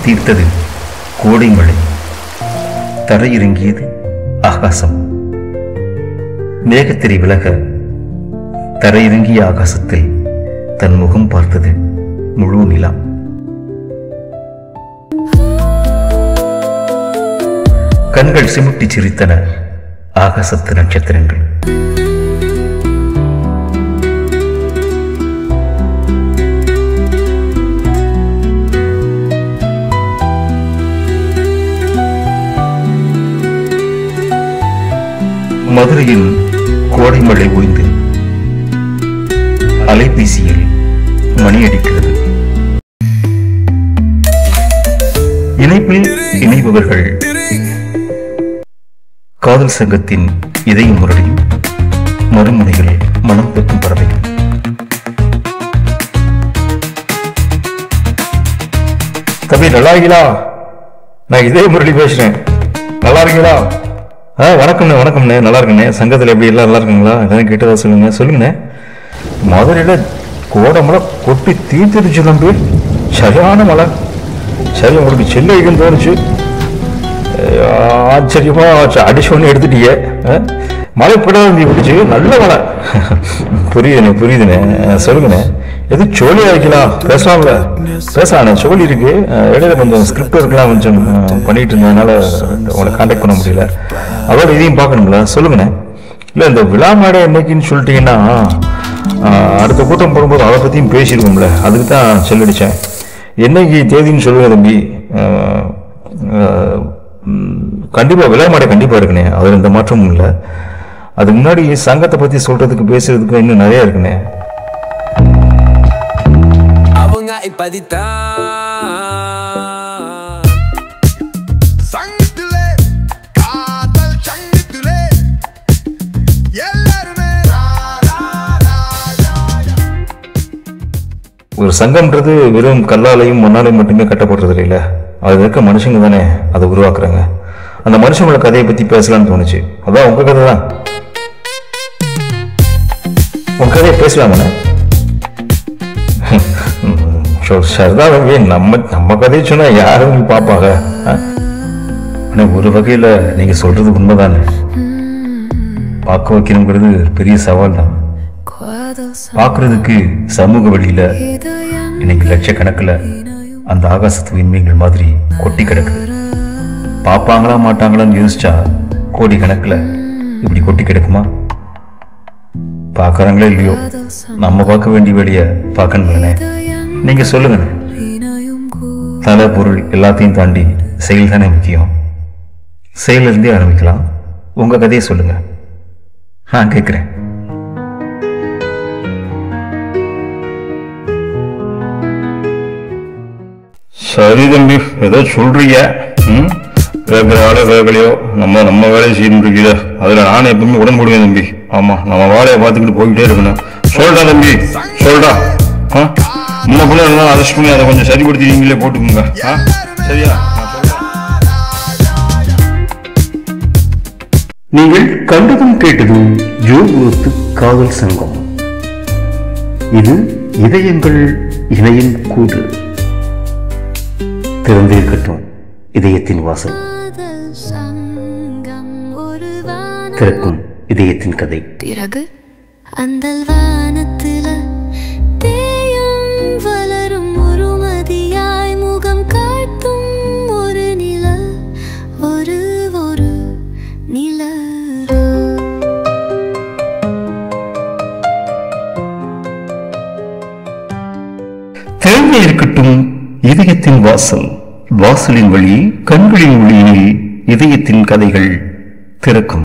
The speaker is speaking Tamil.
தீர்த்தது கோடை மழை. தரையிறங்கியது ஆகாசம். மேகத்திரை விலக தரையிறங்கிய ஆகாசத்தில் தன் முகம் பார்த்தது முழு நிலா. கண்கள் சிமிட்டி சிரித்தன ஆகாசத்து நட்சத்திரங்கள். மதுரையில் கோடை மழை ஓய்ந்து அலைபேசியில் மணி அடிக்கிறது. இணைப்பில் இணைபவர்கள் காதல் சங்கத்தின் இதய முரடியும் மறுமுனைகள் மனம் பெற்றும் பறவைகள். தம்பி நல்லா இருக்கீங்களா? நான் இதய முரளி பேசுறேன். நல்லா இருக்கீங்களா? வணக்கம்ண்ணே. வணக்கம்ண்ணே. நல்லா இருக்குண்ணே. சங்கத்தில் எப்படி எல்லாம் நல்லா இருக்குங்களா? எதாவது கேட்டதா சொல்லுங்கண்ணே. மதுரையில கோடை மழை கொட்டி தீர்த்துருச்சு தம்பி. சரியான மழை. சரி, உங்களுக்கு செல்ல வைக்கன்னு தோணுச்சு. ஆச்சரியமா அடிச்சு ஒன்று எடுத்துட்டீங்க. மழை பிடாது பிடிச்சு நல்ல மழை. புரியுதுண்ணே. சொல்லுங்கண்ணே. எது சோழி வைக்கலாம்? பேசலாம்ல? பேசலாண்ணே. சோழி இருக்கு. இடையில கொஞ்சம் ஸ்கிரிப்ட் இருக்கலாம், கொஞ்சம் பண்ணிட்டு இருந்ததுனால உங்களை கான்டாக்ட் பண்ண முடியல. அதோட இதையும் பார்க்கணுங்களா? சொல்லுங்கண்ணே. இல்லை, இந்த விழா மேடை என்னைக்குன்னு சொல்லிட்டீங்கன்னா அடுத்த கூட்டம் போடும்போது அதை பற்றியும் பேசிடுவோம்ல. அதுக்கு தான் செல்லடிச்சேன். என்னைக்கு தேதின்னு சொல்லுங்க தம்பி. கண்டிப்பாக விழா மேடை கண்டிப்பாக இருக்குண்ணே. அதில் எந்த மாற்றமும் இல்லை. அதுக்கு முன்னாடி சங்கத்தை பற்றி சொல்றதுக்கு பேசுறதுக்கு இன்னும் நிறைய இருக்குண்ணே. ஒரு சங்கம்ன்றது வெறும் கல்லாலையும் மண்ணாலையும் மட்டுமே கட்டப்படுறது இல்லைல்ல. அது இருக்க மனுஷங்க தானே அதை உருவாக்குறாங்க. அந்த மனுஷங்களோட கதையை பத்தி பேசலாம்னு தோணுச்சு. அதான் உங்க கதை தான். உங்க கதையை பேசலாமே. சரிதான். நம்ம கதையை சொன்னா யாரும் பார்ப்பாங்க. ஒரு வகையில நீங்க சொல்றது உண்மைதானே. பார்க்க வைக்கணுங்கிறது பெரிய சவால் தான். பார்க்கறதுக்கு சமூக வழியில இன்னைக்கு லட்சக்கணக்கில் அந்த ஆகாசத்து விண்மீன்கள் மாதிரி கொட்டி கிடக்குது. பார்ப்பாங்களா மாட்டாங்களான்னு யோசிச்சா கோடி கணக்கில் இப்படி கொட்டி கிடக்குமா? பார்க்கறாங்களோ இல்லையோ, நம்ம பார்க்க வேண்டிய வேலையை பார்க்கணுங்களே. நீங்க சொல்லுங்க. தலை பொருள் எல்லாத்தையும் தாண்டி செயல் தானே முக்கியம். செயலிருந்தே ஆரம்பிக்கலாம். உங்க கதையை சொல்லுங்க. நான் கேட்கிறேன். சரி தம்பி, ஏதோ சொல்றீங்க. கேட்கிற வேலை கேட்கலையோ, நம்ம வேலையை செய்யணும்ல. அதுல நானும் எப்பவுமே உடன் போடுவேன் தம்பி. ஆமா, நம்ம வேலையை பார்த்துக்கிட்டு போய்கிட்டே இருக்கணும். சொல்றா தம்பி, சொல்றா. முன்ன பிள்ளை இருந்தாலும் அரெஸ்ட் பண்ணி அதை கொஞ்சம் சரிப்படுத்தி நீங்களே போட்டுக்கோங்க. சரியா? நீங்கள் கண்டதும் கேட்டதும் ஜோகுருத்து காதல் சங்கம். இது இதயங்கள் இணையும் கூடு. திறந்திருக்கட்டும் இதயத்தின் வாசல். திறக்கும் இதயத்தின் கதை. பிறகு அந்த வானத்தில தேயும் வளரும் ஒரு மதியாய் முகம் காட்டும் ஒரு நிழல், ஒரு நிழல். திறந்திருக்கட்டும் இதயத்தின் வாசல். வாசலின் வழி கண்களின் ஒளியில் இதயத்தின் கதைகள் திறக்கும்.